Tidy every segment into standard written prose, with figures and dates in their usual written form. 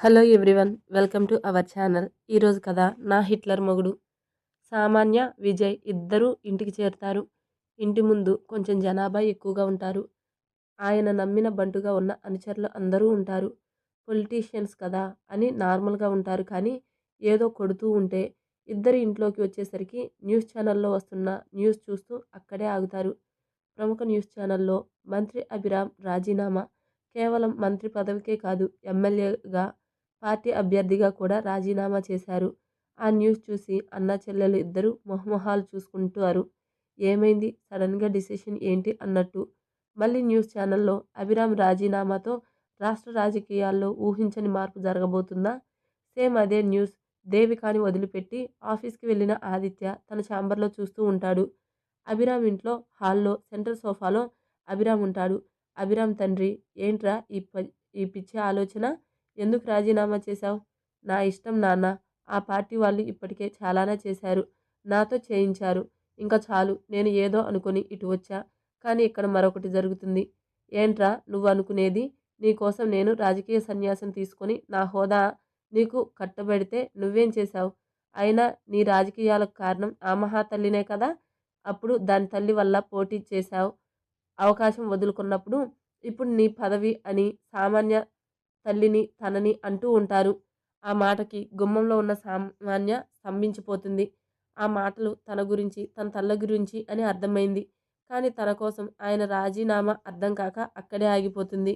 Hello everyone, welcome to our channel. ఈరోజు కథ నా హిట్లర్ మొగుడు. సామాన్య, విజయ్ ఇద్దరూ ఇంటికి చేరుతారు. ఇంటి ముందు కొంచెం జనాభా ఎక్కువగా ఉంటారు. ఆయన నమ్మిన బంటుగా ఉన్న అనుచరులు అందరూ ఉంటారు. పొలిటీషియన్స్ కదా అని నార్మల్గా ఉంటారు. కానీ ఏదో కొడుతూ ఉంటే ఇద్దరు ఇంట్లోకి వచ్చేసరికి న్యూస్ ఛానల్లో వస్తున్న న్యూస్ చూస్తూ అక్కడే ఆగుతారు. ప్రముఖ న్యూస్ ఛానల్లో మంత్రి అభిరామ్ రాజీనామా. కేవలం మంత్రి పదవికే కాదు, ఎమ్మెల్యేగా, పార్టీ అభ్యర్థిగా కూడా రాజీనామా చేశారు. ఆ న్యూస్ చూసి అన్నా చెల్లెలు ఇద్దరు మొహమొహాలు చూసుకుంటారు. ఏమైంది, సడన్గా డిసిషన్ ఏంటి అన్నట్టు. మళ్ళీ న్యూస్ ఛానల్లో అభిరామ్ రాజీనామాతో రాష్ట్ర రాజకీయాల్లో ఊహించని మార్పు జరగబోతుందా? సేమ్ అదే న్యూస్. దేవికాని వదిలిపెట్టి ఆఫీస్కి వెళ్ళిన ఆదిత్య తన ఛాంబర్లో చూస్తూ ఉంటాడు. అభిరామ్ ఇంట్లో హాల్లో సెంట్రల్ సోఫాలో అభిరామ్ ఉంటాడు. అభిరామ్ తండ్రి: ఏంట్రా ఈ పిచ్చి ఆలోచన? ఎందుకు రాజీనామా చేశావు? నా ఇష్టం నాన్న. ఆ పార్టీ వాళ్ళు ఇప్పటికే చాలానే చేశారు, నాతో చేయించారు. ఇంకా చాలు. నేను ఏదో అనుకుని ఇటు వచ్చా, కానీ ఇక్కడ మరొకటి జరుగుతుంది. ఏంట్రా నువ్వు అనుకునేది? నీకోసం నేను రాజకీయ సన్యాసం తీసుకొని నా హోదా నీకు కట్టబెడితే నువ్వేం చేశావు? అయినా నీ రాజకీయాలకు కారణం ఆ మహాతల్లినే కదా. అప్పుడు దాని తల్లి వల్ల పోటీ చేశావు, అవకాశం వదులుకున్నప్పుడు. ఇప్పుడు నీ పదవి అని సామాన్య తల్లిని తనని అంటూ ఉంటారు. ఆ మాటకి గుమ్మంలో ఉన్న సామాన్య స్తంభించిపోతుంది. ఆ మాటలు తన గురించి, తన తల్ల గురించి అని అర్థమైంది. కానీ తన కోసం ఆయన రాజీనామా అర్థం కాక అక్కడే ఆగిపోతుంది.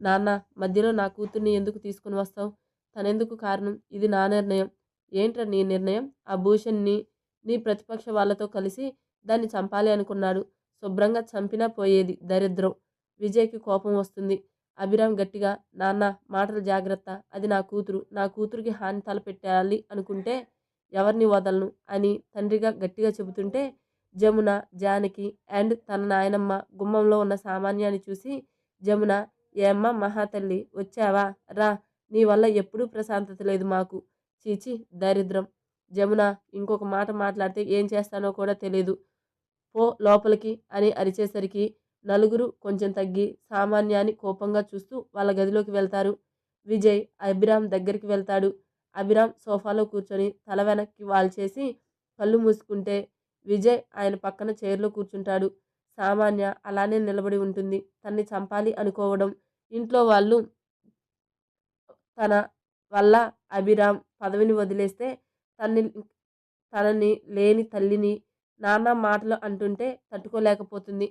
నాన్న, మధ్యలో నా కూతుర్ని ఎందుకు తీసుకుని వస్తావు? తనెందుకు కారణం? ఇది నా నిర్ణయం. ఏంట్రా నీ నిర్ణయం? ఆ భూషణ్ని నీ ప్రతిపక్ష వాళ్ళతో కలిసి దాన్ని చంపాలి అనుకున్నాడు. శుభ్రంగా చంపినా పోయేది దరిద్రం. విజయ్కి కోపం వస్తుంది. అభిరామ్ గట్టిగా: నాన్న, మాటలు జాగ్రత్త. అది నా కూతురు. నా కూతురికి హాని తలపెట్టాలి అనుకుంటే ఎవరిని వదలను అని తండ్రిగా గట్టిగా చెబుతుంటే జమున, జానకి అండ్ తన నాయనమ్మ గుమ్మంలో ఉన్న సామాన్యాన్ని చూసి, జమున: ఏమ్మా మహాతల్లి, వచ్చావా? రా. నీ వల్ల ఎప్పుడూ ప్రశాంతత లేదు మాకు. చీచి, దరిద్రం. జమున, ఇంకొక మాట మాట్లాడితే ఏం చేస్తానో కూడా తెలీదు. పో లోపలికి అని అరిచేసరికి నలుగురు కొంచెం తగ్గి సామాన్యాన్ని కోపంగా చూస్తూ వాళ్ళ గదిలోకి వెళ్తారు. విజయ్ అభిరామ్ దగ్గరికి వెళ్తాడు. అభిరామ్ సోఫాలో కూర్చొని తల వెనక్కి వాల్చేసి కళ్ళు మూసుకుంటే విజయ్ ఆయన పక్కన చైర్లో కూర్చుంటాడు. సామాన్య అలానే నిలబడి ఉంటుంది. తన్ని చంపాలి అనుకోవడం, ఇంట్లో వాళ్ళు తన వల్ల అభిరామ్ పదవిని వదిలేస్తే తన్ని తనని లేని తల్లిని నానా మాటలు అంటుంటే తట్టుకోలేకపోతుంది.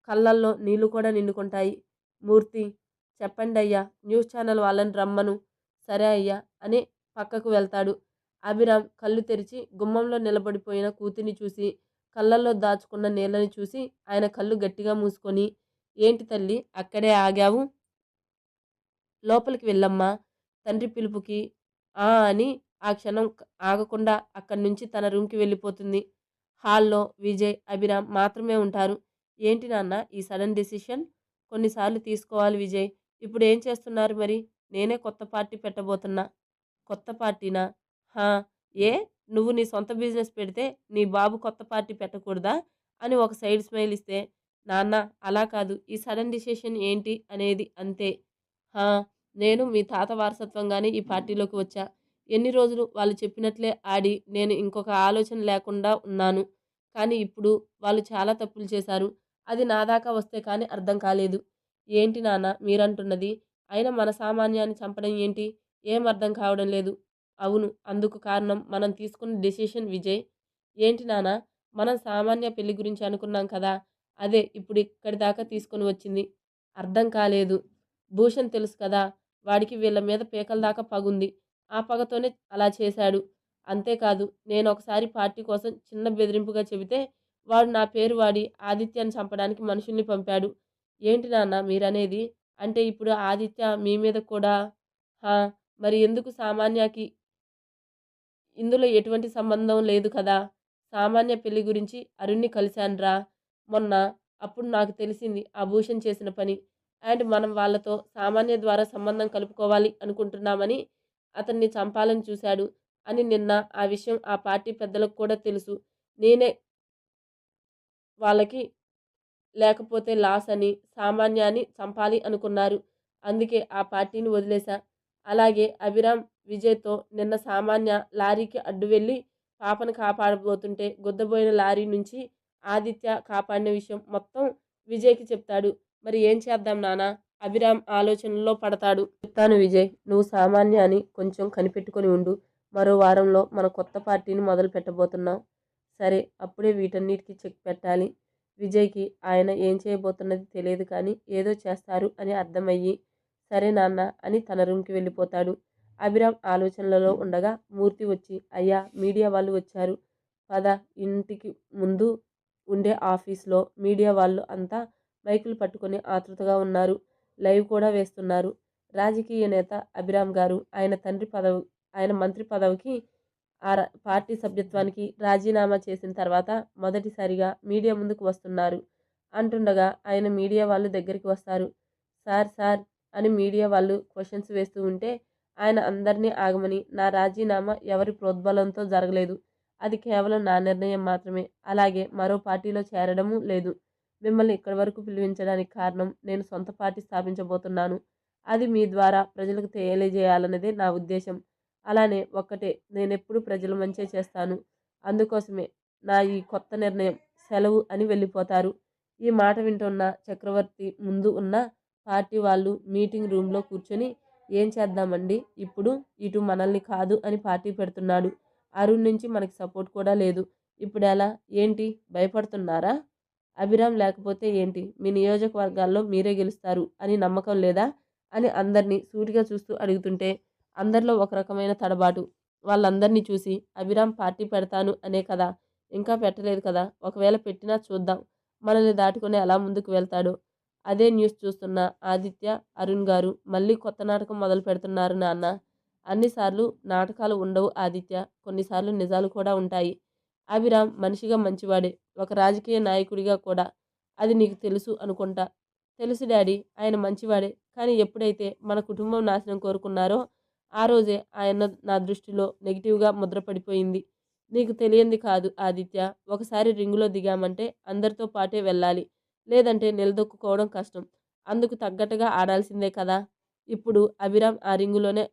కళ్ళల్లో నీళ్లు కూడా నిండుకుంటాయి. మూర్తి: చెప్పండి అయ్యా, న్యూస్ ఛానల్ వాళ్ళని రమ్మను. సరే అయ్యా అని పక్కకు వెళ్తాడు. అభిరామ్ కళ్ళు తెరిచి గుమ్మంలో నిలబడిపోయిన కూతుర్ని చూసి, కళ్ళల్లో దాచుకున్న నీళ్ళని చూసి ఆయన కళ్ళు గట్టిగా మూసుకొని: ఏంటి తల్లి అక్కడే ఆగావు? లోపలికి వెళ్ళమ్మా. తండ్రి పిలుపుకి ఆ అని ఆ క్షణం ఆగకుండా అక్కడి నుంచి తన రూమ్కి వెళ్ళిపోతుంది. హాల్లో విజయ్, అభిరామ్ మాత్రమే ఉంటారు. ఏంటి నాన్న ఈ సడన్ డెసిషన్? కొన్నిసార్లు తీసుకోవాలి విజయ్. ఇప్పుడు ఏం చేస్తున్నారు మరి? నేనే కొత్త పార్టీ పెట్టబోతున్నా. కొత్త పార్టీనా? హా, ఏ, నువ్వు నీ సొంత బిజినెస్ పెడితే నీ బాబు కొత్త పార్టీ పెట్టకూడదా అని ఒక సైడ్ స్మైల్ ఇస్తే, నాన్న అలా కాదు, ఈ సడన్ డిసిషన్ ఏంటి అనేది అంతే. హా, నేను మీ తాత వారసత్వంగానే ఈ పార్టీలోకి వచ్చా. ఎన్ని రోజులు వాళ్ళు చెప్పినట్లే ఆడి నేను ఇంకొక ఆలోచన లేకుండా ఉన్నాను. కానీ ఇప్పుడు వాళ్ళు చాలా తప్పులు చేశారు. అది నా దాకా వస్తే కానీ అర్థం కాలేదు. ఏంటి నాన్న మీరంటున్నది? అయినా మన సామాన్యాన్ని చంపడం ఏంటి? ఏం అర్థం కావడం లేదు. అవును, అందుకు కారణం మనం తీసుకున్న డెసిషన్ విజయ్. ఏంటి నాన్న? మనం సామాన్య పెళ్లి గురించి అనుకున్నాం కదా, అదే ఇప్పుడు ఇక్కడి దాకా తీసుకొని వచ్చింది. అర్థం కాలేదు. భూషణ్ తెలుసు కదా, వాడికి వీళ్ళ మీద పీకల దాకా పగుంది. ఆ పగతోనే అలా చేశాడు. అంతేకాదు, నేను ఒకసారి పార్టీ కోసం చిన్న బెదిరింపుగా చెబితే వాడు నా పేరు వాడి ఆదిత్యాన్ని చంపడానికి మనుషుల్ని పంపాడు. ఏంటి నాన్న మీరనేది? అంటే ఇప్పుడు ఆదిత్య మీ మీద కూడా? హా, మరి ఎందుకు? సామాన్యకి ఇందులో ఎటువంటి సంబంధం లేదు కదా. సామాన్య పెళ్లి గురించి అరుణ్ని కలిశాన్రా మొన్న. అప్పుడు నాకు తెలిసింది ఆ భూషణ్ చేసిన పని. అండ్ మనం వాళ్ళతో సామాన్య ద్వారా సంబంధం కలుపుకోవాలి అనుకుంటున్నామని అతన్ని చంపాలని చూశాడు అని నిన్న. ఆ విషయం ఆ పార్టీ పెద్దలకు కూడా తెలుసు. నేనే వాళ్ళకి లేకపోతే లాస్ అని సామాన్యాన్ని చంపాలి అనుకున్నారు. అందుకే ఆ పార్టీని వదిలేశా. అలాగే అభిరామ్ విజయ్తో నిన్న సామాన్య లారీకి అడ్డు వెళ్ళి పాపను కాపాడబోతుంటే గుద్దబోయిన లారీ నుంచి ఆదిత్య కాపాడిన విషయం మొత్తం విజయ్కి చెప్తాడు. మరి ఏం చేద్దాం నానా? అభిరామ్ ఆలోచనలో పడతాడు. చెప్తాను విజయ్, నువ్వు సామాన్య అని కొంచెం కనిపెట్టుకొని ఉండు. మరో వారంలో మన కొత్త పార్టీని మొదలు పెట్టబోతున్నాం. సరే, అప్పుడే వీటన్నిటికీ చెక్ పెట్టాలి. విజయ్కి ఆయన ఏం చేయబోతున్నది తెలియదు, కానీ ఏదో చేస్తారు అని అర్థమయ్యి సరే నాన్న అని తన రూమ్కి వెళ్ళిపోతాడు. అభిరామ్ ఆలోచనలలో ఉండగా మూర్తి వచ్చి, అయ్యా, మీడియా వాళ్ళు వచ్చారు. పద. ఇంటికి ముందు ఉండే ఆఫీస్లో మీడియా వాళ్ళు అంతా మైకులు పట్టుకొని ఆతృతగా ఉన్నారు. లైవ్ కూడా వేస్తున్నారు. రాజకీయ నేత అభిరామ్ గారు ఆయన మంత్రి పదవికి పార్టీ సభ్యత్వానికి రాజీనామా చేసిన తర్వాత మొదటిసారిగా మీడియా ముందుకు వస్తున్నారు అంటుండగా ఆయన మీడియా వాళ్ళు దగ్గరికి వస్తారు. సార్ సార్ అని మీడియా వాళ్ళు క్వశ్చన్స్ వేస్తూ ఉంటే ఆయన అందరినీ ఆగమని, నా రాజీనామా ఎవరి ప్రోద్బలంతో జరగలేదు. అది కేవలం నా నిర్ణయం మాత్రమే. అలాగే మరో పార్టీలో చేరడము లేదు. మిమ్మల్ని ఇక్కడి వరకు పిలిపించడానికి కారణం, నేను సొంత పార్టీ స్థాపించబోతున్నాను. అది మీ ద్వారా ప్రజలకు తెలియజేయాలన్నదే నా ఉద్దేశం. అలానే ఒక్కటే, నేనెప్పుడు ప్రజల మంచే చేస్తాను. అందుకోసమే నా ఈ కొత్త నిర్ణయం. సెలవు అని వెళ్ళిపోతారు. ఈ మాట వింటున్న చక్రవర్తి ముందు ఉన్న పార్టీ వాళ్ళు మీటింగ్ రూమ్లో కూర్చొని, ఏం చేద్దామండి ఇప్పుడు? ఇటు మనల్ని కాదు అని పార్టీ పెడుతున్నాడు. అరుణ్ నుంచి మనకి సపోర్ట్ కూడా లేదు. ఇప్పుడు ఎలా? ఏంటి భయపడుతున్నారా? అభిరామ్ లేకపోతే ఏంటి? మీ నియోజకవర్గాల్లో మీరే గెలుస్తారు అని నమ్మకం లేదా అని అందరినీ సూటిగా చూస్తూ అడుగుతుంటే అందరిలో ఒక రకమైన తడబాటు. వాళ్ళందరినీ చూసి, అభిరామ్ పార్టీ పెడతాను అనే కదా, ఇంకా పెట్టలేదు కదా, ఒకవేళ పెట్టినా చూద్దాం మనల్ని దాటుకొని ఎలా ముందుకు వెళ్తాడో. అదే న్యూస్ చూస్తున్న ఆదిత్య, అరుణ్ గారు, మళ్ళీ కొత్త నాటకం మొదలు పెడుతున్నారు నాన్న. అన్నిసార్లు నాటకాలు ఉండవు ఆదిత్య, కొన్నిసార్లు నిజాలు కూడా ఉంటాయి. అభిరామ్ మనిషిగా మంచివాడే, ఒక రాజకీయ నాయకుడిగా కూడా. అది నీకు తెలుసు అనుకుంటా. తెలుసు డాడీ, ఆయన మంచివాడే. కానీ ఎప్పుడైతే మన కుటుంబం నాశనం కోరుకున్నారో ఆ రోజే ఆయన నా దృష్టిలో నెగిటివ్గా ముద్రపడిపోయింది. నీకు తెలియంది కాదు ఆదిత్య, ఒకసారి రింగులో దిగామంటే అందరితో పాటే వెళ్ళాలి. లేదంటే నిలదొక్కుకోవడం కష్టం. అందుకు తగ్గట్టుగా ఆడాల్సిందే కదా. ఇప్పుడు అభిరామ్ ఆ రింగులోనే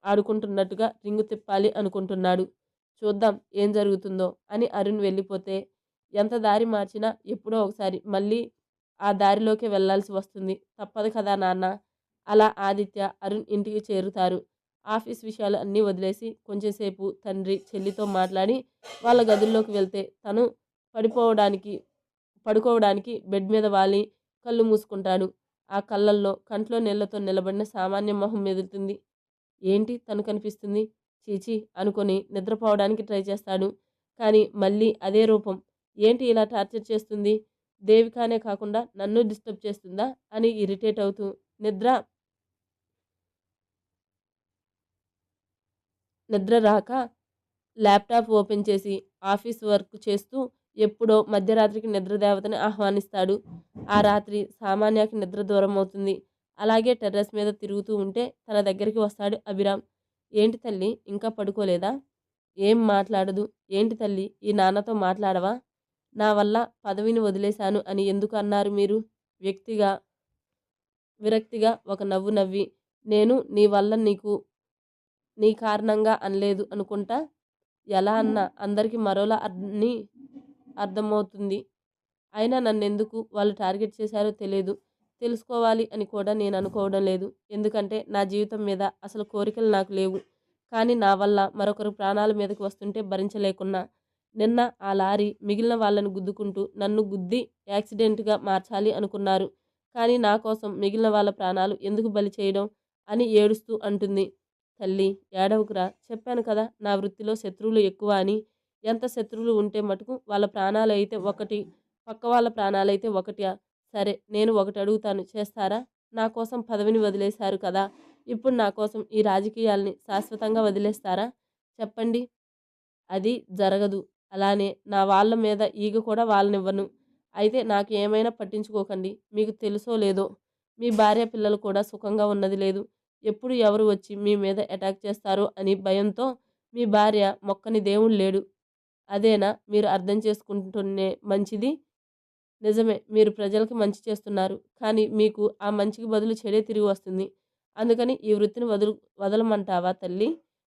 ఆడుకుంటున్నట్టుగా రింగు తిప్పాలి అనుకుంటున్నాడు. చూద్దాం ఏం జరుగుతుందో అని అరుణ్ వెళ్ళిపోతే, ఎంత దారి మార్చినా ఎప్పుడో ఒకసారి మళ్ళీ ఆ దారిలోకే వెళ్లాల్సి వస్తుంది. తప్పదు కదా నాన్న. అలా ఆదిత్య, అరుణ్ ఇంటికి చేరుతారు. ఆఫీస్ విషయాలు అన్నీ వదిలేసి కొంచెంసేపు తండ్రి, చెల్లితో మాట్లాడి వాళ్ళ గదుల్లోకి వెళ్తే తను పడుకోవడానికి బెడ్ మీద వాలి కళ్ళు మూసుకుంటాడు. ఆ కళ్ళల్లో కంట్లో నీళ్లతో నిలబడిన సామాన్య మొహం మెదులుతుంది. ఏంటి తను కనిపిస్తుంది? చీచీ అనుకొని నిద్రపోవడానికి ట్రై చేస్తాడు. కానీ మళ్ళీ అదే రూపం. ఏంటి ఇలా టార్చర్ చేస్తుంది? దేవికానే కాకుండా నన్ను డిస్టర్బ్ చేస్తుందా అని ఇరిటేట్ అవుతూ నిద్ర రాక ల్యాప్టాప్ ఓపెన్ చేసి ఆఫీస్ వర్క్ చేస్తూ ఎప్పుడో మధ్యరాత్రికి నిద్ర దేవతని ఆహ్వానిస్తాడు. ఆ రాత్రి సామాన్యకి నిద్ర దూరం అవుతుంది. అలాగే టెర్రస్ మీద తిరుగుతూ ఉంటే తన దగ్గరికి వస్తాడు అభిరామ్. ఏంటి తల్లి, ఇంకా పడుకోలేదా? ఏం మాట్లాడదు. ఏంటి తల్లి, ఈ నాన్నతో మాట్లాడవా? నా వల్ల పదవిని వదిలేశాను అని ఎందుకు అన్నారు మీరు? విరక్తిగా ఒక నవ్వు నవ్వి, నేను నీ వల్ల నీ కారణంగా అనలేదు అనుకుంటా. ఎలా అన్నా అందరికీ మరోలా అన్నీ అర్థమవుతుంది. అయినా నన్నెందుకు వాళ్ళు టార్గెట్ చేశారో తెలియదు. తెలుసుకోవాలి అని కూడా నేను అనుకోవడం లేదు. ఎందుకంటే నా జీవితం మీద అసలు కోరికలు నాకు లేవు. కానీ నా వల్ల మరొకరు ప్రాణాల మీదకి వస్తుంటే భరించలేకున్నా. నిన్న ఆ లారీ మిగిలిన వాళ్ళని గుద్దుకుంటూ నన్ను గుద్ది యాక్సిడెంట్గా మార్చాలి అనుకున్నారు. కానీ నా కోసం మిగిలిన వాళ్ళ ప్రాణాలు ఎందుకు బలి చేయడం అని ఏడుస్తూ అంటుంది. తల్లి, ఏడవకురా. చెప్పాను కదా, నా వృత్తిలో శత్రువులు ఎక్కువ అని. ఎంత శత్రువులు ఉంటే మటుకు వాళ్ళ ప్రాణాలైతే ఒకటి, పక్క వాళ్ళ ప్రాణాలైతే ఒకటా? సరే, నేను ఒకటి అడుగుతాను, చేస్తారా? నా కోసం పదవిని వదిలేశారు కదా, ఇప్పుడు నా కోసం ఈ రాజకీయాల్ని శాశ్వతంగా వదిలేస్తారా? చెప్పండి. అది జరగదు. అలానే నా వాళ్ళ మీద ఈగ కూడా వాళ్ళనివ్వను. అయితే నాకు ఏమైనా పట్టించుకోకండి. మీకు తెలుసో లేదో మీ భార్య పిల్లలు కూడా సుఖంగా ఉన్నది లేదు. ఎప్పుడు ఎవరు వచ్చి మీ మీద అటాక్ చేస్తారో అని భయంతో మీ భార్య మొక్కని దేవుడు లేడు. అదేనా మీరు అర్థం చేసుకుంటూనే మంచిది? నిజమే, మీరు ప్రజలకి మంచి చేస్తున్నారు. కానీ మీకు ఆ మంచికి బదులు చెడే తిరిగి వస్తుంది. అందుకని ఈ వృత్తిని వదలమంటావా తల్లి?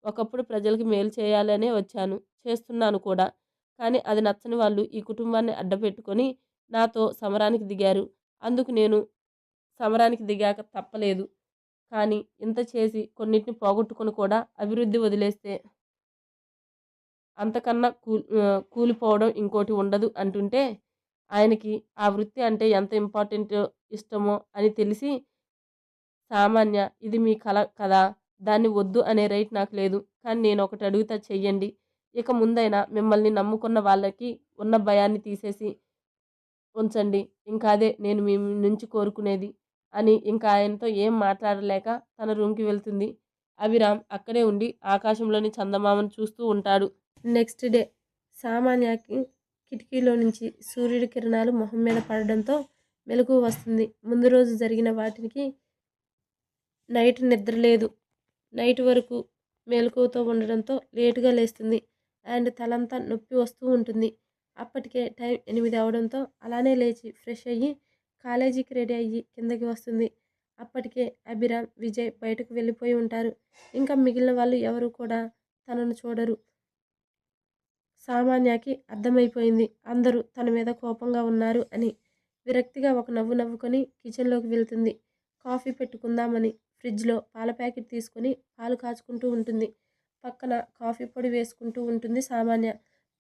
ఒకప్పుడు ప్రజలకి మేలు చేయాలనే వచ్చాను. చేస్తున్నాను కూడా. కానీ అది నచ్చని వాళ్ళు ఈ కుటుంబాన్ని అడ్డపెట్టుకొని నాతో సమరానికి దిగారు. అందుకు నేను సమరానికి దిగాక తప్పలేదు. కానీ ఇంత చేసి కొన్నిటిని పోగొట్టుకొని కూడా అభివృద్ధి వదిలేస్తే అంతకన్నా కూలిపోవడం ఇంకోటి ఉండదు అంటుంటే ఆయనకి ఆ వృత్తి అంటే ఎంత ఇంపార్టెంటో, ఇష్టమో అని తెలిసి సామాన్య ఇది మీ కల కదా! దాన్ని వద్దు అనే రైట్ నాకు లేదు. కానీ నేనొకటి అడుగుతా చెయ్యండి. ఇక ముందైనా మిమ్మల్ని నమ్ముకున్న వాళ్ళకి ఉన్న భయాన్ని తీసేసి ఉంచండి. ఇంకా అదే నేను మీ నుంచి కోరుకునేది అని ఇంకా ఆయనతో ఏం మాట్లాడలేక తన రూమ్‌కి వెళ్తుంది. అభిరామ్ అక్కడే ఉండి ఆకాశంలోని చందమామను చూస్తూ ఉంటాడు. నెక్స్ట్ డే సామాన్యకి కిటికీలో నుంచి సూర్యుడి కిరణాలు మొహం మీద పడడంతో మెలకువ వస్తుంది. ముందు రోజు జరిగిన వాటికి నైట్ నిద్ర లేదు. నైట్ వరకు మెలకువతో ఉండడంతో లేటుగా లేస్తుంది. అండ్ తలంతా నొప్పి వస్తూ ఉంటుంది. అప్పటికే టైం 8 అవడంతో అలానే లేచి ఫ్రెష్ అయ్యి కాలేజీకి రెడీ అయ్యి కిందకి వస్తుంది. అప్పటికే అభిరామ్, విజయ్ బయటకు వెళ్ళిపోయి ఉంటారు. ఇంకా మిగిలిన వాళ్ళు ఎవరు కూడా తనను చూడరు. సామాన్యకి అర్థమైపోయింది అందరూ తన మీద కోపంగా ఉన్నారు అని. విరక్తిగా ఒక నవ్వు నవ్వుకొని కిచెన్లోకి వెళ్తుంది. కాఫీ పెట్టుకుందామని ఫ్రిడ్జ్లో పాల ప్యాకెట్ తీసుకొని పాలు కాచుకుంటూ ఉంటుంది. పక్కన కాఫీ పొడి వేసుకుంటూ ఉంటుంది సామాన్య.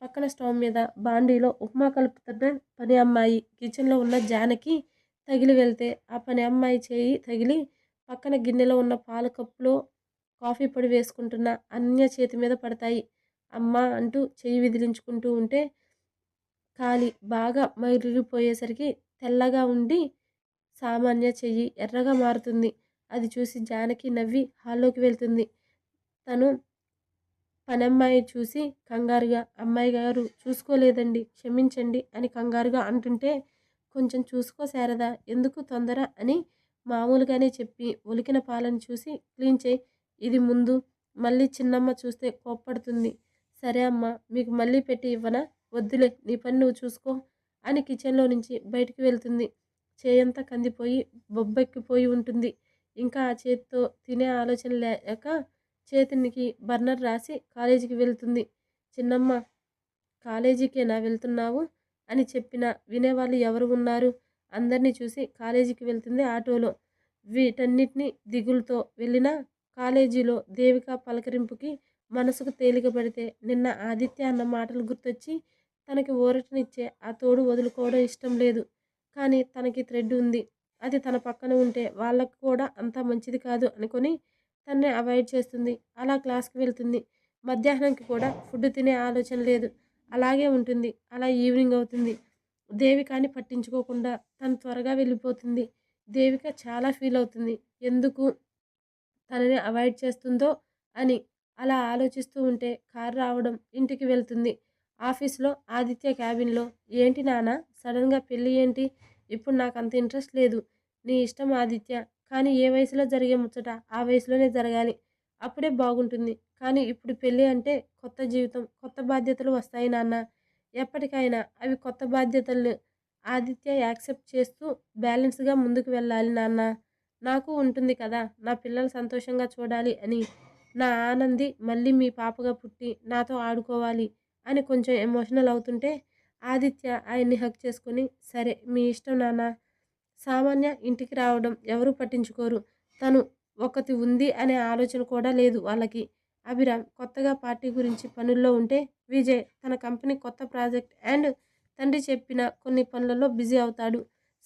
పక్కన స్టవ్ మీద బాండీలో ఉప్మా కలుపుతున్న పని అమ్మాయి కిచెన్లో ఉన్న జానకి తగిలి వెళ్తే ఆ పని అమ్మాయి చేయి తగిలి పక్కన గిన్నెలో ఉన్న పాల కప్పులో కాఫీ పొడి వేసుకుంటున్న అన్య చేతి మీద పడతాయి. అమ్మ అంటూ చెయ్యి విదిలించుకుంటూ ఉంటే కాలి బాగా మరిగిపోయేసరికి తెల్లగా ఉండి సామాన్య చెయ్యి ఎర్రగా మారుతుంది. అది చూసి జానకి నవ్వి హాల్లోకి వెళ్తుంది. తను పనమ్మాయి చూసి కంగారుగా అమ్మాయి గారు చూసుకోలేదండి క్షమించండి అని కంగారుగా అంటుంటే కొంచెం చూసుకో శారదా ఎందుకు తొందర అని మామూలుగానే చెప్పి ఒలికిన పాలను చూసి క్లీన్ చేయి ఇది ముందు మళ్ళీ చిన్నమ్మ చూస్తే కోప్పడుతుంది. సరే అమ్మ మీకు మళ్ళీ పెట్టి ఇవ్వనా? వద్దులే నీ పని నువ్వు చూసుకో అని కిచెన్లో నుంచి బయటికి వెళ్తుంది. చేయంతా కందిపోయి బొబ్బెక్కిపోయి ఉంటుంది. ఇంకా ఆ చేతితో తినే ఆలోచన లేక చేతికి బర్నర్ రాసి కాలేజీకి వెళ్తుంది. చిన్నమ్మ కాలేజీకేనా వెళ్తున్నావు అని చెప్పినా వినేవాళ్ళు ఎవరు ఉన్నారు? అందరినీ చూసి కాలేజీకి వెళ్తుంది ఆటోలో. వీటన్నిటినీ దిగులుతో వెళ్ళినా కాలేజీలో దేవిక పలకరింపుకి మనసుకు తేలిక పడితే నిన్న ఆదిత్య అన్న మాటలు గుర్తొచ్చి తనకి ఊరటనిచ్చే ఆ తోడు వదులుకోవడం ఇష్టం లేదు. కానీ తనకి థ్రెడ్ ఉంది. అది తన పక్కన ఉంటే వాళ్ళకు కూడా అంత మంచిది కాదు అనుకొని తనని అవాయిడ్ చేస్తుంది. అలా క్లాస్కి వెళ్తుంది. మధ్యాహ్నంకి కూడా ఫుడ్ తినే ఆలోచన లేదు. అలాగే ఉంటుంది. అలా ఈవినింగ్ అవుతుంది. దేవికాని పట్టించుకోకుండా తను త్వరగా వెళ్ళిపోతుంది. దేవిక చాలా ఫీల్ అవుతుంది. ఎందుకు తనని అవాయిడ్ చేస్తుందో అని. అలా ఆలోచిస్తూ ఉంటే కారు రావడం ఇంటికి వెళ్తుంది. ఆఫీస్లో ఆదిత్య క్యాబిన్లో ఏంటి నాన్న సడన్గా పెళ్ళి ఏంటి? ఇప్పుడు నాకు అంత ఇంట్రెస్ట్ లేదు. నీ ఇష్టం ఆదిత్య. కానీ ఏ వయసులో జరిగే ముచ్చట ఆ వయసులోనే జరగాలి. అప్పుడే బాగుంటుంది. కానీ ఇప్పుడు పెళ్ళి అంటే కొత్త జీవితం, కొత్త బాధ్యతలు వస్తాయి నాన్న. ఎప్పటికైనా అవి కొత్త బాధ్యతలు ఆదిత్య యాక్సెప్ట్ చేస్తూ బ్యాలెన్స్గా ముందుకు వెళ్ళాలి నాన్న. నాకు ఉంటుంది కదా నా పిల్లలు సంతోషంగా చూడాలి అని. నా ఆనంది మళ్ళీ మీ పాపగా పుట్టి నాతో ఆడుకోవాలి అని కొంచెం ఎమోషనల్ అవుతుంటే ఆదిత్య ఆయన్ని హక్ చేసుకొని సరే మీ ఇష్టం నాన్న. సామాన్య ఇంటికి రావడం ఎవరూ పట్టించుకోరు. తను ఒకటి ఉంది అనే ఆలోచన కూడా లేదు వాళ్ళకి. అభిరామ్ కొత్తగా పార్టీ గురించి పనుల్లో ఉంటే విజయ్ తన కంపెనీ కొత్త ప్రాజెక్ట్ అండ్ తండ్రి చెప్పిన కొన్ని పనులలో బిజీ అవుతాడు.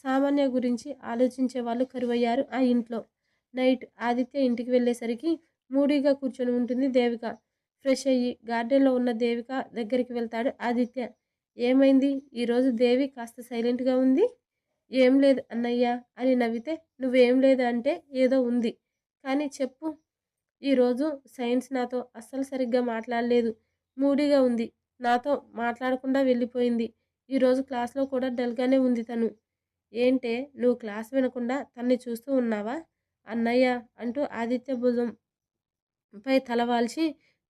సామాన్య గురించి ఆలోచించే వాళ్ళు కరువయ్యారు ఆ ఇంట్లో. నైట్ ఆదిత్య ఇంటికి వెళ్ళేసరికి మూడీగా కూర్చొని ఉంటుంది దేవిక. ఫ్రెష్ అయ్యి గార్డెన్లో ఉన్న దేవిక దగ్గరికి వెళ్తాడు ఆదిత్య. ఏమైంది ఈరోజు దేవి కాస్త సైలెంట్గా ఉంది? ఏం లేదు అన్నయ్య అని నవ్వితే నువ్వేం లేదు అంటే ఏదో ఉంది కానీ చెప్పు. ఈరోజు సైన్స్ నాతో అస్సలు సరిగ్గా మాట్లాడలేదు. మూడీగా ఉంది. నాతో మాట్లాడకుండా వెళ్ళిపోయింది. ఈరోజు క్లాస్లో కూడా డల్గానే ఉంది తను. ఏంటే నువ్వు క్లాస్ వినకుండా తన్ని చూస్తూ ఉన్నావా అన్నయ్య అంటూ ఆదిత్య భుజం పై తలవాల్చి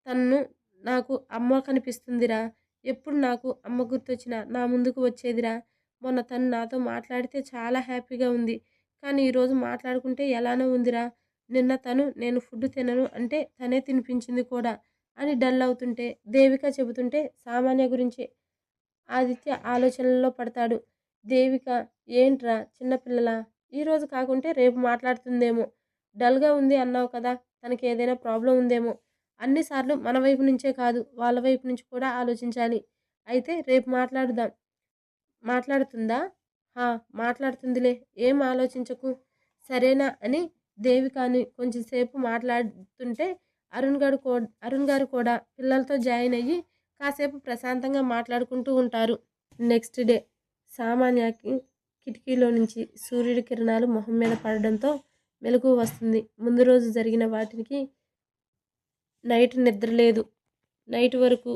తన్ను నాకు అమ్మ కనిపిస్తుందిరా. ఎప్పుడు నాకు అమ్మ గుర్తొచ్చినా నా ముందుకు వచ్చేదిరా. మొన్న తను నాతో మాట్లాడితే చాలా హ్యాపీగా ఉంది. కానీ ఈరోజు మాట్లాడుకుంటే ఎలానో ఉందిరా. నిన్న తను నేను ఫుడ్ తినను అంటే తనే తినిపించింది కూడా అని డల్ అవుతుంటే దేవిక చెబుతుంటే సామాన్య గురించి ఆదిత్య ఆలోచనల్లో పడతాడు. దేవిక ఏంట్రా చిన్నపిల్లలా? ఈరోజు కాకుంటే రేపు మాట్లాడుతుందేమో. డల్‌గా ఉంది అన్నావు కదా! తనకి ఏదైనా ప్రాబ్లమ్ ఉందేమో. అన్నిసార్లు మన వైపు నుంచే కాదు వాళ్ళ వైపు నుంచి కూడా ఆలోచించాలి. అయితే రేపు మాట్లాడుదాం. మాట్లాడుతుందా? హా! మాట్లాడుతుందిలే. ఏం ఆలోచించకు. సరేనా అని దేవికని కొంచెం సేపు మాట్లాడుతుంటే అరుణ్ గారు కూడా పిల్లలతో జాయిన్ అయ్యి కాసేపు ప్రశాంతంగా మాట్లాడుకుంటూ ఉంటారు. నెక్స్ట్ డే సామాన్యకి కిటికీలో నుంచి సూర్యుడి కిరణాలు మొహం మీద పడడంతో మెలకువ వస్తుంది. ముందు రోజు జరిగిన వాటికి నైట్ నిద్ర లేదు. నైట్ వరకు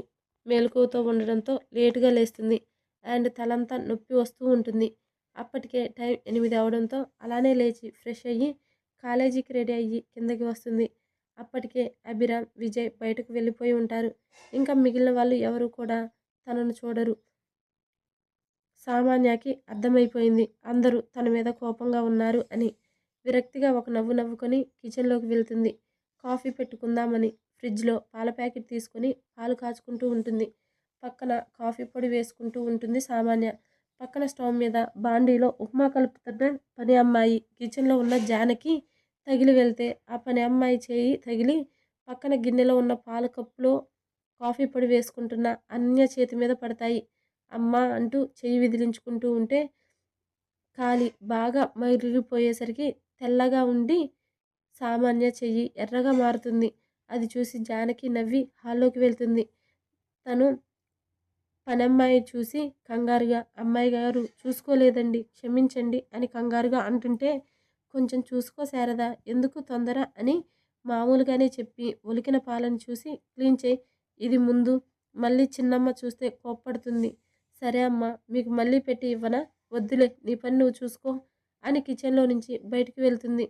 మెలకువతో ఉండడంతో లేటుగా లేస్తుంది. అండ్ తలంతా నొప్పి వస్తూ ఉంటుంది. అప్పటికే టైం 8 అవడంతో అలానే లేచి ఫ్రెష్ అయ్యి కాలేజీకి రెడీ అయ్యి కిందకి వస్తుంది. అప్పటికే అభిరామ్, విజయ్ బయటకు వెళ్ళిపోయి ఉంటారు. ఇంకా మిగిలిన వాళ్ళు ఎవరు కూడా తనను చూడరు. సామాన్యకి అర్థమైపోయింది అందరూ తన మీద కోపంగా ఉన్నారు అని. విరక్తిగా ఒక నవ్వు నవ్వుకొని కిచెన్లోకి వెళ్తుంది. కాఫీ పెట్టుకుందామని ఫ్రిడ్జ్లో పాల ప్యాకెట్ తీసుకొని పాలు కాచుకుంటూ ఉంటుంది. పక్కన కాఫీ పొడి వేసుకుంటూ ఉంటుంది సామాన్య. పక్కన స్టవ్ మీద బాండీలో ఉప్మా కలుపుతున్న పని అమ్మాయి కిచెన్లో ఉన్న జానకి తగిలి వెళ్తే ఆ పని అమ్మాయి చేయి తగిలి పక్కన గిన్నెలో ఉన్న పాల కప్పులో కాఫీ పొడి వేసుకుంటున్న అన్య చేతి మీద పడతాయి. అమ్మా అంటూ చెయ్యి విదిలించుకుంటూ ఉంటే కాలి బాగా మరిగిపోయేసరికి తెల్లగా ఉండి సామాన్య చెయ్యి ఎర్రగా మారుతుంది. అది చూసి జానకి నవ్వి హాల్లోకి వెళ్తుంది. తను పనమ్మాయి చూసి కంగారుగా అమ్మాయి గారు చూసుకోలేదండి క్షమించండి అని కంగారుగా అంటుంటే కొంచెం చూసుకో శారదా ఎందుకు తొందర అని మామూలుగానే చెప్పి ఒలికిన పాలను చూసి క్లీన్ చేయి ఇది ముందు మళ్ళీ చిన్నమ్మ చూస్తే కోప్పడుతుంది. సరే అమ్మ మీకు మళ్ళీ పెట్టి ఇవ్వనా? వద్దులే నీ పని నువ్వు చూసుకో అని కిచెన్లో నుంచి బయటికి వెళ్తుంది.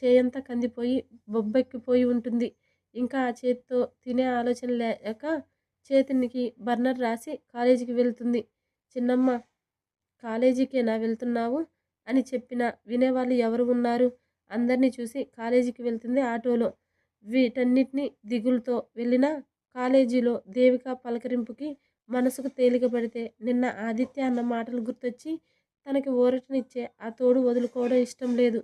చేయంతా కందిపోయి బొబ్బెక్కిపోయి ఉంటుంది. ఇంకా ఆ చేతితో తినే ఆలోచన లేక చేతికి బర్నర్ రాసి కాలేజీకి వెళ్తుంది. చిన్నమ్మ కాలేజీకేనా వెళ్తున్నావు అని చెప్పినా వినేవాళ్ళు ఎవరు ఉన్నారు? అందరినీ చూసి కాలేజీకి వెళ్తుంది ఆటోలో. వీటన్నిటినీ దిగులుతో వెళ్ళినా కాలేజీలో దేవిక పలకరింపుకి మనసుకు తేలిక పడితే నిన్న ఆదిత్య అన్న మాటలు గుర్తొచ్చి తనకి ఊరటనిచ్చే ఆ తోడు వదులుకోవడం ఇష్టం లేదు.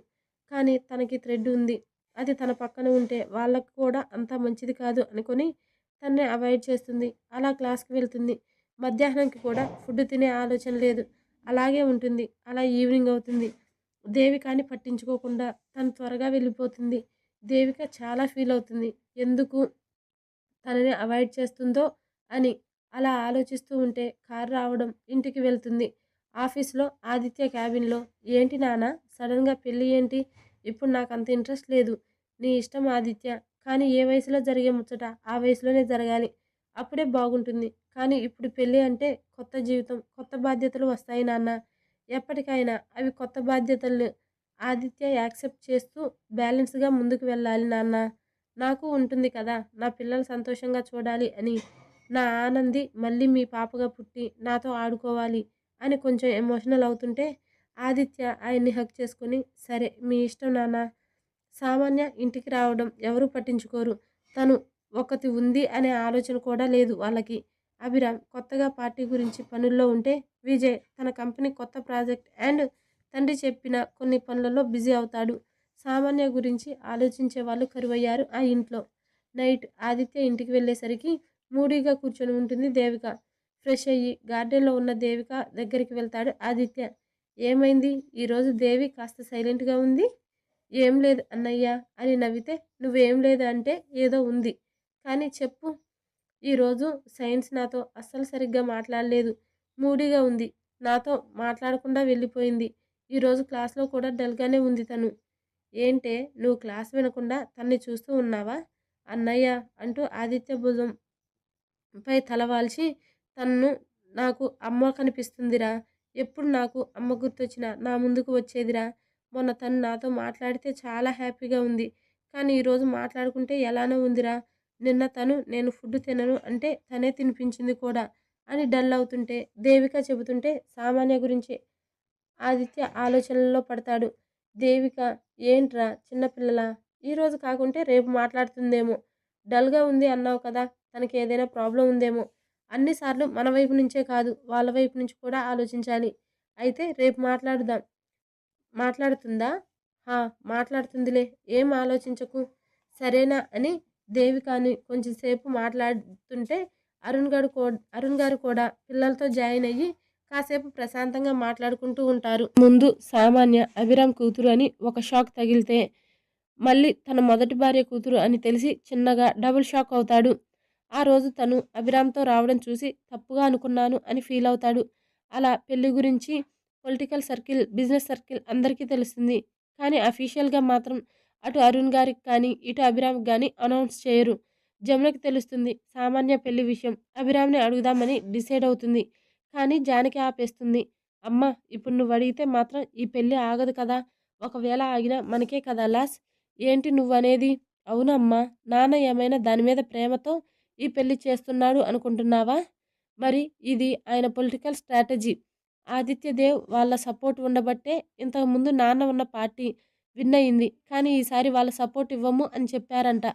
కానీ తనకి థ్రెడ్ ఉంది. అది తన పక్కన ఉంటే వాళ్ళకు కూడా అంత మంచిది కాదు అనుకొని తన్నే అవాయిడ్ చేస్తుంది. అలా క్లాస్కి వెళ్తుంది. మధ్యాహ్నంకి కూడా ఫుడ్ తినే ఆలోచన లేదు. అలాగే ఉంటుంది. అలా ఈవినింగ్ అవుతుంది. దేవికాని పట్టించుకోకుండా తను త్వరగా వెళ్ళిపోతుంది. దేవిక చాలా ఫీల్ అవుతుంది. ఎందుకు తనని అవాయిడ్ చేస్తుందో అని. అలా ఆలోచిస్తూ ఉంటే కారు రావడం ఇంటికి వెళ్తుంది. ఆఫీస్లో ఆదిత్య క్యాబిన్లో ఏంటి నాన్న సడన్గా పెళ్ళి ఏంటి? ఇప్పుడు నాకు అంత ఇంట్రెస్ట్ లేదు. నీ ఇష్టం ఆదిత్య. కానీ ఏ వయసులో జరిగే ముచ్చట ఆ వయసులోనే జరగాలి. అప్పుడే బాగుంటుంది. కానీ ఇప్పుడు పెళ్ళి అంటే కొత్త జీవితం, కొత్త బాధ్యతలు వస్తాయి నాన్న. ఎప్పటికైనా అవి కొత్త బాధ్యతలు. ఆదిత్య యాక్సెప్ట్ చేస్తూ బ్యాలెన్స్గా ముందుకు వెళ్ళాలి నాన్న. నాకు ఉంటుంది కదా నా పిల్లలు సంతోషంగా చూడాలి అని. నా ఆనంది మళ్ళీ మీ పాపగా పుట్టి నాతో ఆడుకోవాలి అని కొంచెం ఎమోషనల్ అవుతుంటే ఆదిత్య ఆయన్ని హగ్ చేసుకొని సరే మీ ఇష్టం నాన్న. సామాన్య ఇంటికి రావడం ఎవరూ పట్టించుకోరు. తను ఒకతి ఉంది అనే ఆలోచన కూడా లేదు వాళ్ళకి. అభిరామ్ కొత్తగా పార్టీ గురించి పనుల్లో ఉంటే విజయ్ తన కంపెనీ కొత్త ప్రాజెక్ట్ అండ్ తండ్రి చెప్పిన కొన్ని పనులలో బిజీ అవుతాడు. సామాన్య గురించి ఆలోచించే వాళ్ళు కరువయ్యారు ఆ ఇంట్లో. నైట్ ఆదిత్య ఇంటికి వెళ్ళేసరికి మూడీగా కూర్చొని ఉంటుంది దేవిక. ఫ్రెష్ అయ్యి గార్డెన్లో ఉన్న దేవిక దగ్గరికి వెళ్తాడు ఆదిత్య. ఏమైంది ఈరోజు దేవి కాస్త సైలెంట్గా ఉంది? ఏం లేదు అన్నయ్య అని నవ్వితే నువ్వేం లేదు అంటే ఏదో ఉంది కానీ చెప్పు. ఈరోజు సైన్స్ నాతో అస్సలు సరిగ్గా మాట్లాడలేదు. మూడీగా ఉంది. నాతో మాట్లాడకుండా వెళ్ళిపోయింది. ఈరోజు క్లాస్లో కూడా డల్గానే ఉంది తను. ఏంటే నువ్వు క్లాస్ వినకుండా తన్ని చూస్తూ ఉన్నావా అన్నయ్య అంటూ ఆదిత్య భుజం పై తలవాల్చి తన్ను నాకు అమ్మ కనిపిస్తుందిరా. ఎప్పుడు నాకు అమ్మ గుర్తొచ్చినా నా ముందుకు వచ్చేదిరా. మొన్న తను నాతో మాట్లాడితే చాలా హ్యాపీగా ఉంది. కానీ ఈరోజు మాట్లాడుకుంటే ఎలానో ఉందిరా. నిన్న తను నేను ఫుడ్ తినను అంటే తనే తినిపించింది కూడా అని డల్ అవుతుంటే దేవిక చెబుతుంటే సామాన్య గురించి ఆదిత్య ఆలోచనల్లో పడతాడు. దేవిక ఏంట్రా చిన్నపిల్లలా ఈరోజు కాకుంటే రేపు మాట్లాడుతుందేమో. డల్‌గా ఉంది అన్నావు కదా! తనకేదైనా ప్రాబ్లమ్ ఉందేమో. అన్ని సార్లు మన వైపు నుంచే కాదు, వాళ్ళ వైపు నుంచి కూడా ఆలోచించాలి. అయితే రేపు మాట్లాడుదాం. మాట్లాడుతుందా? ఆ! మాట్లాడుతుందిలే. ఏం ఆలోచించకు. సరేనా అని దేవికాని కొంచెం సేపు మాట్లాడుతుంటే అరుణ్ గారు కూడా పిల్లలతో జాయిన్ అయ్యి కాసేపు ప్రశాంతంగా మాట్లాడుకుంటూ ఉంటారు. ముందు సామాన్య అభిరామ్ కూతురు అని ఒక షాక్ తగిలితే, మళ్ళీ తన మొదటి భార్య కూతురు అని తెలిసి చిన్నగా డబుల్ షాక్ అవుతాడు. ఆ రోజు తను అభిరామ్‌తో రావడం చూసి తప్పుగా అనుకున్నాను అని ఫీల్ అవుతాడు. అలా పెళ్లి గురించి పొలిటికల్ సర్కిల్, బిజినెస్ సర్కిల్ అందరికీ తెలుస్తుంది. కానీ అఫీషియల్‌గా మాత్రం అటు అరుణ్ గారికి కానీ, ఇటు అభిరామ్‌కి గానీ అనౌన్స్ చేయరు. జమునకి తెలుస్తుంది. సామాన్య పెళ్లి విషయం. అభిరామ్‌ని అడుగుదామని డిసైడ్ అవుతుంది. కానీ జానకి ఆపేస్తుంది. అమ్మా! ఇప్పుడు నువ్వడిగితే మాత్రం ఈ పెళ్లి ఆగదు కదా! ఒకవేళ ఆగినా మనకే కదా లాస్. ఏంటి నువ్వనేది? అవునమ్మా! నాన్న ఏమైనా దాని మీద ప్రేమతో ఈ పెళ్లి చేస్తున్నాడు అనుకుంటున్నావా? మరి ఇది ఆయన పొలిటికల్ స్ట్రాటజీ. ఆదిత్యదేవ్ వాళ్ళ సపోర్ట్ ఉండబట్టే ఇంతకుముందు నాన్న ఉన్న పార్టీ విన్ అయింది. కానీ ఈసారి వాళ్ళ సపోర్ట్ ఇవ్వము అని చెప్పారంట.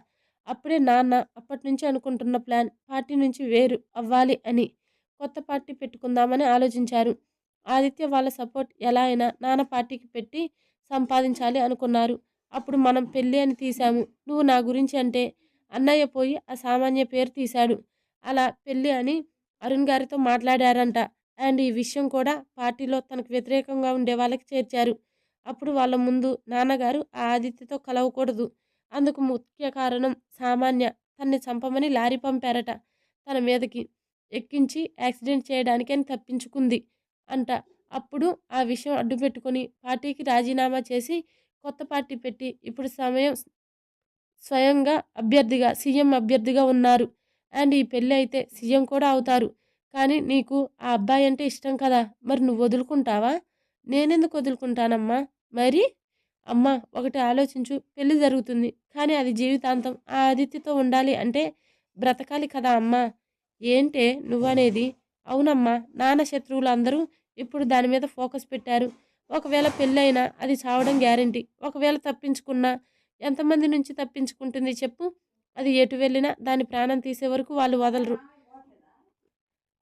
అప్పుడే నాన్న అప్పటినుంచి అనుకుంటున్న ప్లాన్ పార్టీ నుంచి వేరు అవ్వాలి అని. కొత్త పార్టీ పెట్టుకుందామని ఆలోచించారు. ఆదిత్య వాళ్ళ సపోర్ట్ ఎలా అయినా నాన్న పార్టీకి పెట్టి సంపాదించాలి అనుకున్నారు. అప్పుడు మనం పెళ్ళి అని తీశాము. నువ్వు నా గురించి అంటే అన్నయ్య పోయి ఆ సామాన్య పేరు తీశాడు. అలా పెళ్ళి అని అరుణ్ గారితో మాట్లాడారంట. అండ్ ఈ విషయం కూడా పార్టీలో తనకు వ్యతిరేకంగా ఉండే వాళ్ళకి చేర్చారు. అప్పుడు వాళ్ళ ముందు నాన్నగారు ఆ ఆదిత్యతో కలవకూడదు. అందుకు ముఖ్య కారణం సామాన్య తన్ని చంపమని లారీ పంపారట తన మీదకి. ఎక్కించి యాక్సిడెంట్ చేయడానికని తప్పించుకుంది అంట. అప్పుడు ఆ విషయం అడ్డుపెట్టుకొని పార్టీకి రాజీనామా చేసి కొత్త పార్టీ పెట్టి ఇప్పుడు స్వయంగా అభ్యర్థిగా సీఎం అభ్యర్థిగా ఉన్నారు. అండ్ ఈ పెళ్ళి అయితే సీఎం కూడా అవుతారు. కానీ నీకు ఆ అబ్బాయి అంటే ఇష్టం కదా! మరి నువ్వు వదులుకుంటావా? నేనెందుకు వదులుకుంటానమ్మా? మరి? అమ్మా ఒకటి ఆలోచించు. పెళ్లి జరుగుతుంది. కానీ అది జీవితాంతం ఆ ఆదిత్యతో ఉండాలి అంటే బ్రతకాలి కదా అమ్మా! ఏంటే నువ్వనేది? అవునమ్మా! నాన్న శత్రువులందరూ ఇప్పుడు దాని మీద ఫోకస్ పెట్టారు. ఒకవేళ పెళ్ళైనా అది చావడం గ్యారంటీ. ఒకవేళ తప్పించుకున్నా ఎంతమంది నుంచి తప్పించుకుంటుంది చెప్పు? అది ఎటు వెళ్ళినా దాని ప్రాణం తీసే వరకు వాళ్ళు వదలరు.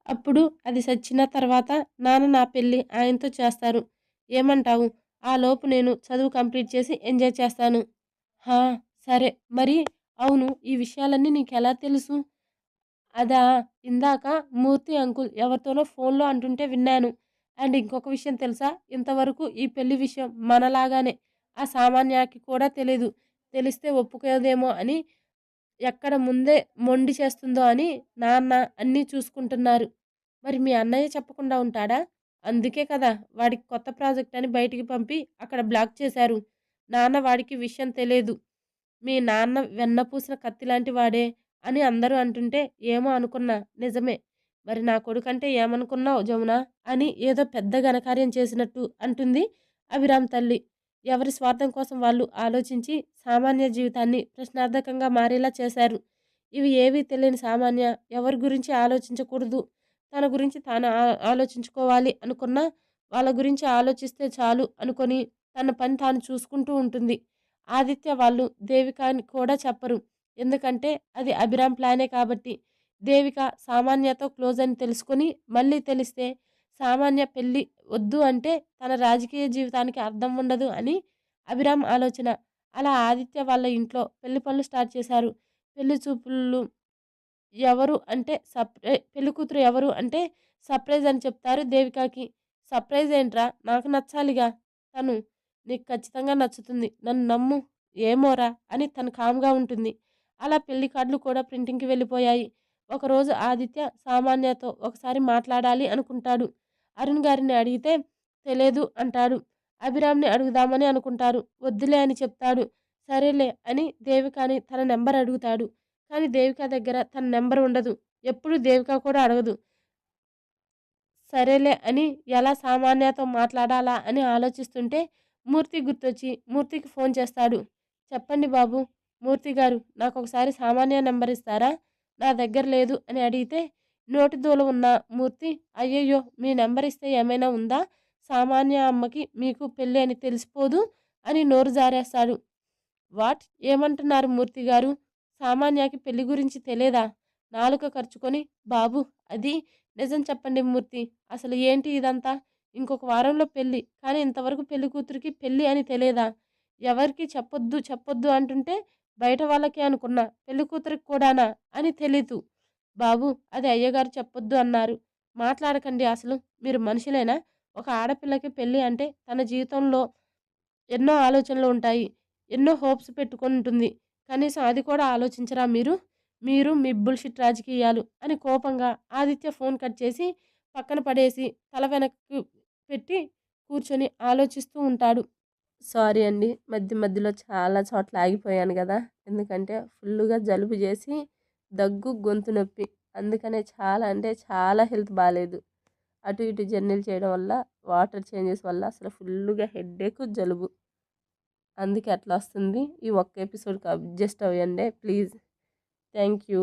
అప్పుడు అది సచ్చిన తర్వాత నాన్న నా పెళ్ళి ఆయనతో చేస్తారు. ఏమంటావు? ఆలోపు నేను చదువు కంప్లీట్ చేసి ఎంజాయ్ చేస్తాను. హా! సరే. మరి అవును ఈ విషయాలన్నీ నీకెలా తెలుసు? అదా! ఇందాక మూర్తి అంకుల్ ఎవరితోనో ఫోన్‌లో అంటుంటే విన్నాను. అండ్ ఇంకొక విషయం తెలుసా? ఇంతవరకు ఈ పెళ్లి విషయం మనలాగానే ఆ సామాన్యకి కూడా తెలీదు. తెలిస్తే ఒప్పుకోదేమో అని ఎక్కడ ముందే మొండి చేస్తుందో అని నాన్న అన్నీ చూసుకుంటున్నారు. మరి మీ అన్నయ్య చెప్పకుండా ఉంటాడా? అందుకే కదా వాడికి కొత్త ప్రాజెక్ట్ అని బయటికి పంపి అక్కడ బ్లాక్ చేశారు. నాన్న వాడికి విషయం తెలీదు. మీ నాన్న వెన్నపూసిన కత్తిలాంటి వాడే అని అందరూ అంటుంటే ఏమో అనుకున్నా. నిజమే. మరి నా కొడుకంటే ఏమనుకున్నావు జమున? అని ఏదో పెద్ద ఘనకార్యం చేసినట్టు అంటుంది అభిరామ్ తల్లి. ఎవరి స్వార్థం కోసం వాళ్ళు ఆలోచించి సామాన్య జీవితాన్ని ప్రశ్నార్థకంగా మారేలా చేశారు. ఇవి ఏవీ తెలియని సామాన్య ఎవరి గురించి ఆలోచించకూడదు. తన గురించి తాను ఆలోచించుకోవాలి అనుకున్నా వాళ్ళ గురించి ఆలోచిస్తే చాలు అనుకొని తన పని తాను చూసుకుంటూ ఉంటుంది. ఆదిత్య వాళ్ళు దేవికని కూడా చెప్పరు. ఎందుకంటే అది అభిరామ్ ప్లానే కాబట్టి. దేవిక సామాన్యతో క్లోజ్ అని తెలుసుకొని మళ్ళీ తెలిస్తే సామాన్య పెళ్ళి వద్దు అంటే తన రాజకీయ జీవితానికి అర్థం ఉండదు అని అభిరామ్ ఆలోచన. అలా ఆదిత్య వాళ్ళ ఇంట్లో పెళ్లి పనులు స్టార్ట్ చేశారు. పెళ్లి చూపులు ఎవరు అంటే పెళ్ళికూతురు ఎవరు అంటే సర్ప్రైజ్ అని చెప్తారు దేవికకి. సర్ప్రైజ్ ఏంట్రా? నాకు నచ్చాలిగా. తను నీకు ఖచ్చితంగా నచ్చుతుంది. నన్ను నమ్ము. ఏమోరా అని తను కామ్‌గా ఉంటుంది. అలా పెళ్లి కార్డులు కూడా ప్రింటింగ్‌కి వెళ్ళిపోయాయి. ఒకరోజు ఆదిత్య సామాన్యతో ఒకసారి మాట్లాడాలి అనుకుంటాడు. అరుణ్ గారిని అడిగితే తెలీదు అంటాడు. అభిరామ్‌ని అడుగుదామని అనుకుంటారు. వద్దులే అని చెప్తాడు. సరేలే అని దేవికని తన నెంబర్ అడుగుతాడు. కానీ దేవిక దగ్గర తన నెంబర్ ఉండదు. ఎప్పుడు దేవిక కూడా అడగదు. సరేలే అని ఎలా సామాన్యతో మాట్లాడాలా అని ఆలోచిస్తుంటే మూర్తి గుర్తొచ్చి మూర్తికి ఫోన్ చేస్తాడు. చెప్పండి బాబు. మూర్తి గారు నాకొకసారి సామాన్య నెంబర్ ఇస్తారా? నా దగ్గర లేదు అని అడిగితే నోటి దూల ఉన్న మూర్తి అయ్యయ్యో మీ నెంబర్ ఇస్తే ఏమైనా ఉందా? సామాన్య అమ్మకి మీకు పెళ్ళి అని తెలిసిపోదు అని నోరు జారేస్తాడు. వాట్ ఏమంటున్నారు మూర్తి గారు? సామాన్యకి పెళ్లి గురించి తెలియదా? నాలుక ఖర్చుకొని బాబు అది నిజం చెప్పండి మూర్తి. అసలు ఏంటి ఇదంతా? ఇంకొక వారంలో పెళ్లి. కానీ ఇంతవరకు పెళ్లి కూతురికి పెళ్లి అని తెలియదా? ఎవరికి చెప్పొద్దు చెప్పొద్దు అంటుంటే బయట వాళ్ళకే అనుకున్నా. పెళ్లి కూతురికి కూడానా అని తెలీదు. బాబు అది అయ్యగారు చెప్పొద్దు అన్నారు. మాట్లాడకండి అసలు. మీరు మనుషులేనా? ఒక ఆడపిల్లకి పెళ్లి అంటే తన జీవితంలో ఎన్నో ఆలోచనలు ఉంటాయి. ఎన్నో హోప్స్ పెట్టుకుంటుంది. కనీసం అది కూడా ఆలోచించరా మీరు? మీరు మీ బుల్‌షిట్ రాజకీయాలు అని కోపంగా ఆదిత్య ఫోన్ కట్ చేసి పక్కన పడేసి తల వెనక్కి పెట్టి కూర్చొని ఆలోచిస్తూ ఉంటాడు. సారీ అండి. మధ్య మధ్యలో చాలా చోట్ల ఆగిపోయాను గదా! ఎందుకంటే ఫుల్లుగా జలుబు చేసి దగ్గు, గొంతు నొప్పి. అందుకనే చాలా అంటే చాలా హెల్త్ బాలేదు. అటు ఇటు జర్నీలు చేయడం వల్ల, వాటర్ చేంజెస్ వల్ల అసలు ఫుల్లుగా హెడ్‌ఏక్, జలుబు. అందుకే అట్లా వస్తుంది. ఈ ఒక్క ఎపిసోడ్‌కి అడ్జస్ట్ అవ్వండి ప్లీజ్. Thank you.